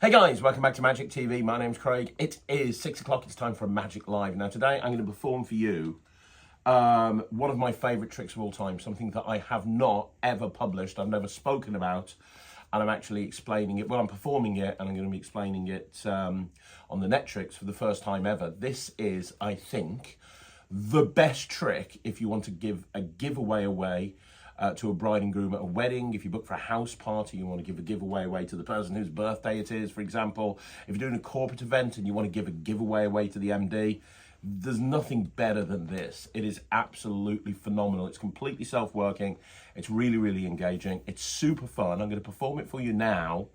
Hey guys, welcome back to Magic TV. My name's Craig. It is 6 o'clock. It's time for a Magic Live. Now today I'm going to perform for you one of my favourite tricks of all time, something that I have not ever published, I've never spoken about, and I'm actually explaining it. Well, I'm performing it and I'm going to be explaining it on the Netrix for the first time ever. This is, I think, the best trick if you want to give a giveaway away to a bride and groom at a wedding. If you book for a house party, you want to give a giveaway away to the person whose birthday it is, for example. If you're doing a corporate event and you want to give a giveaway away to the MD, there's nothing better than this. It is absolutely phenomenal. It's completely self-working. It's really, really engaging. It's super fun. I'm going to perform it for you now.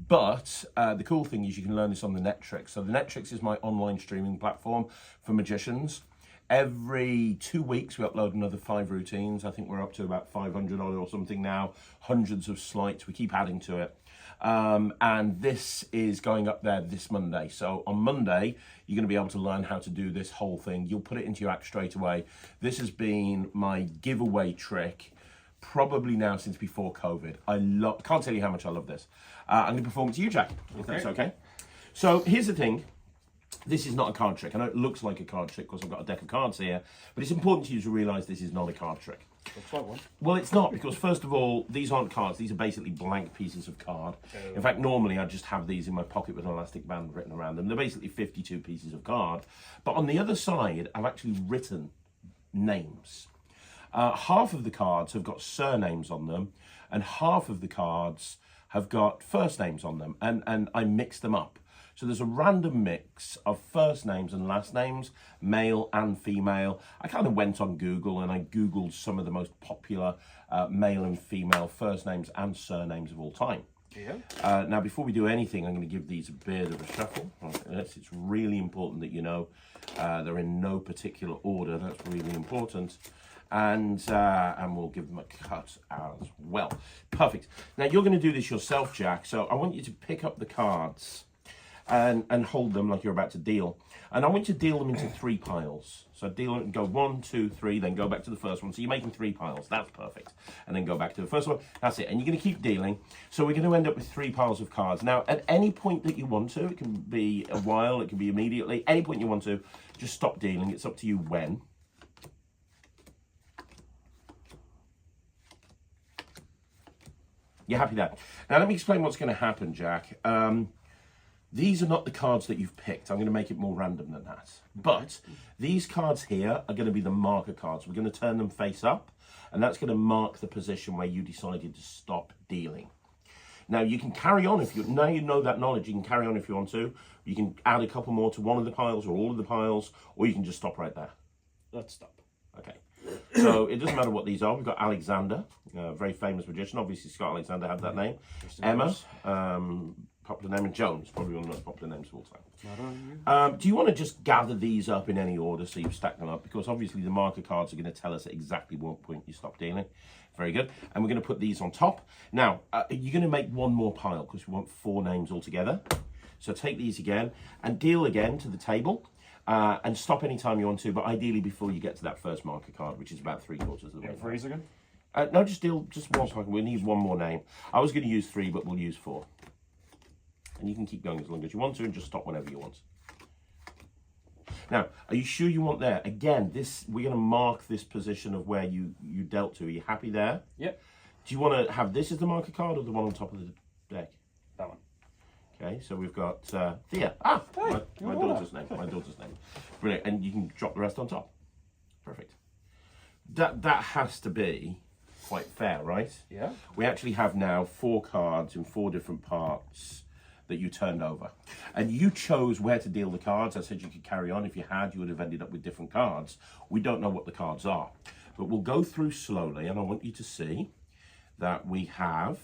But the cool thing is you can learn this on the Netrix. So the Netrix is my online streaming platform for magicians. Every 2 weeks, we upload another 5 routines. I think we're up to about 500 or something now, hundreds of sleights. We keep adding to it. And this is going up there this Monday. So on Monday, you're going to be able to learn how to do this whole thing. You'll put it into your act straight away. This has been my giveaway trick, probably now since before COVID. Can't tell you how much I love this. I'm going to perform it to you, Jack, if that's okay. So here's the thing. This is not a card trick. I know it looks like a card trick because I've got a deck of cards here, but it's important to you to realise this is not a card trick. Looks like one. Well, it's not, because first of all, these aren't cards. These are basically blank pieces of card. In fact, normally I just have these in my pocket with an elastic band written around them. They're basically 52 pieces of card. But on the other side, I've actually written names. Half of the cards have got surnames on them, and half of the cards have got first names on them, and I mix them up. So there's a random mix of first names and last names, male and female. I kind of went on Google and I Googled some of the most popular male and female first names and surnames of all time. Yeah. Now, before we do anything, I'm going to give these a bit of a shuffle. It's really important that you know they're in no particular order. That's really important. And we'll give them a cut as well. Perfect. Now, you're going to do this yourself, Jack. So I want you to pick up the cards and hold them like you're about to deal. And I want you to deal them into 3 piles. So deal it and go 1, 2, 3, then go back to the first one. So you're making 3 piles. That's perfect. And then go back to the first one. That's it. And you're going to keep dealing. So we're going to end up with 3 piles of cards. Now, at any point that you want to, it can be a while, it can be immediately, any point you want to, just stop dealing. It's up to you when. You're happy there? Now, let me explain what's going to happen, Jack. These are not the cards that you've picked. I'm going to make it more random than that. But these cards here are going to be the marker cards. We're going to turn them face up, and that's going to mark the position where you decided to stop dealing. Now, you can carry on if you, now you know that knowledge, you can carry on if you want to. You can add a couple more to one of the piles or all of the piles, or you can just stop right there. Let's stop. Okay. So it doesn't matter what these are. We've got Alexander, a very famous magician. Obviously, Scott Alexander had that name. Emma, popular name, and Jones, probably one of the most popular names of all time. Do you want to just gather these up in any order so you've stacked them up? Because obviously the marker cards are going to tell us at exactly what point you stop dealing. Very good. And we're going to put these on top. Now, you're going to make one more pile because we want 4 names altogether. So take these again and deal again to the table. And stop any time you want to, but ideally before you get to that first marker card, which is about 3/4 of the way. Freeze again? No, just deal just one second. We need one more name. I was going to use 3, but we'll use 4. And you can keep going as long as you want to, and just stop whenever you want. Now, are you sure you want there? Again, we're going to mark this position of where you dealt to. Are you happy there? Yep. Do you want to have this as the marker card or the one on top of the deck? That one. Okay, so we've got Thea. Hey, My daughter's name. My daughter's name. Brilliant. And you can drop the rest on top. Perfect. That has to be quite fair, right? Yeah. We actually have now 4 cards in 4 different parts that you turned over. And you chose where to deal the cards. I said you could carry on. If you had, you would have ended up with different cards. We don't know what the cards are. But we'll go through slowly, and I want you to see that we have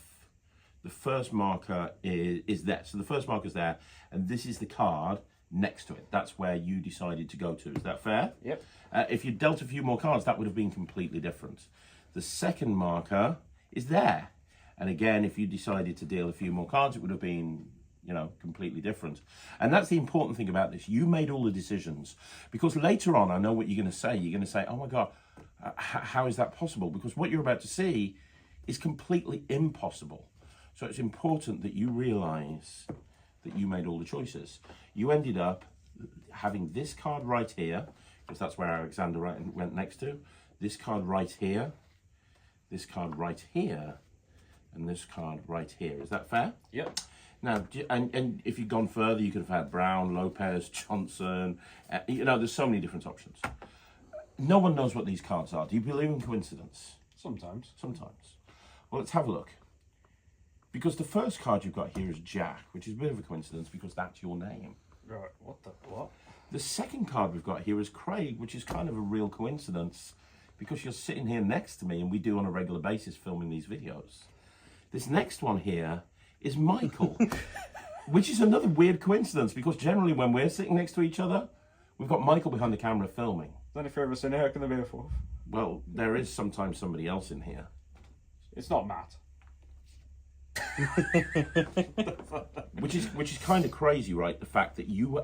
the first marker is there. So the first marker is there, and this is the card next to it. That's where you decided to go to. Is that fair? Yep. If you dealt a few more cards, that would have been completely different. The second marker is there. And again, if you decided to deal a few more cards, it would have been, you know, completely different. And that's the important thing about this. You made all the decisions. Because later on, I know what you're going to say. You're going to say, oh my God, how is that possible? Because what you're about to see is completely impossible. So it's important that you realize that you made all the choices. You ended up having this card right here, because that's where Alexander went next to. This card right here, this card right here, and this card right here. Is that fair? Yep. Now, and if you'd gone further, you could have had Brown, Lopez, Johnson. You know, there's so many different options. No one knows what these cards are. Do you believe in coincidence? Sometimes. Sometimes. Well, let's have a look. Because the first card you've got here is Jack, which is a bit of a coincidence because that's your name. Right. What? The second card we've got here is Craig, which is kind of a real coincidence because you're sitting here next to me and we do on a regular basis filming these videos. This next one here is Michael, which is another weird coincidence because generally when we're sitting next to each other, we've got Michael behind the camera filming. Is any three of us in here? Can there be a fourth? Well, there is sometimes somebody else in here. It's not Matt. Which is kind of crazy, right? The fact that you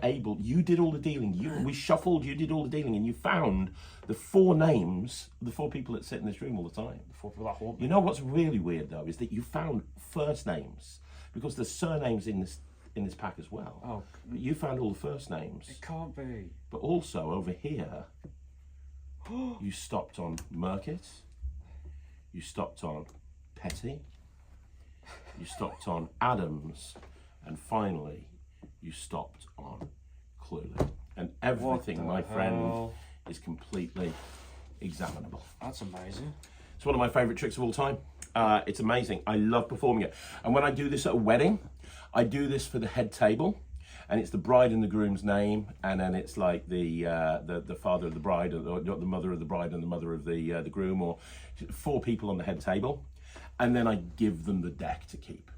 did all the dealing. We shuffled, you did all the dealing, and you found the 4 names of the 4 people that sit in this room all the time. The 4 people that haunt me. You know what's really weird though is that you found first names because there's surnames in this pack as well. Oh, but you found all the first names. it can't be. But also over here, you stopped on Murkett. You stopped on Petty. You stopped on Adams, and finally, you stopped on Cluley. And everything, my friend, is completely examinable. That's amazing. It's one of my favourite tricks of all time. It's amazing. I love performing it. And when I do this at a wedding, I do this for the head table, and it's the bride and the groom's name, and then it's like the father of the bride, or the mother of the bride and the mother of the groom, or 4 people on the head table. And then I give them the deck to keep.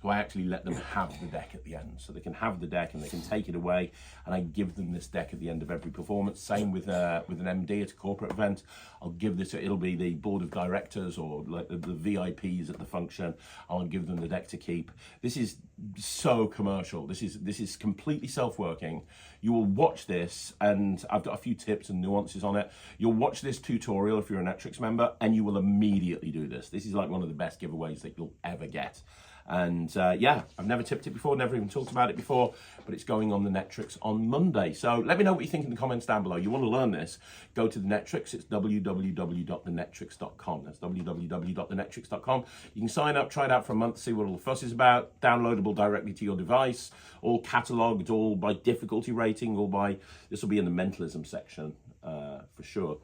So I actually let them have the deck at the end. So they can have the deck and they can take it away. And I give them this deck at the end of every performance. Same with an MD at a corporate event. I'll give this, it'll be the board of directors or like the VIPs at the function. I'll give them the deck to keep. This is so commercial. This is completely self-working. You will watch this, and I've got a few tips and nuances on it. You'll watch this tutorial if you're a Netrix member, and you will immediately do this. This is like one of the best giveaways that you'll ever get. And yeah, I've never tipped it before, never even talked about it before, but it's going on the Netrix on Monday. So let me know what you think in the comments down below. You want to learn this, go to the Netrix. It's www.thenetrix.com. That's www.thenetrix.com. You can sign up, try it out for a month, see what all the fuss is about. Downloadable directly to your device, all catalogued, all by difficulty rating, all by, this will be in the mentalism section for sure.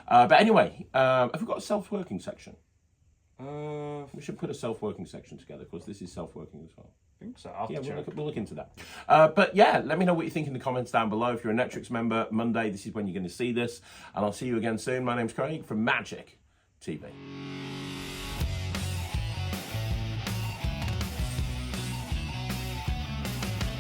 But anyway, have we got a self-working section? We should put a self-working section together because this is self-working as well. I think so. Yeah, we'll look into that. But yeah, let me know what you think in the comments down below. If you're a Netrix member, Monday, this is when you're going to see this. And I'll see you again soon. My name's Craig from Magic TV.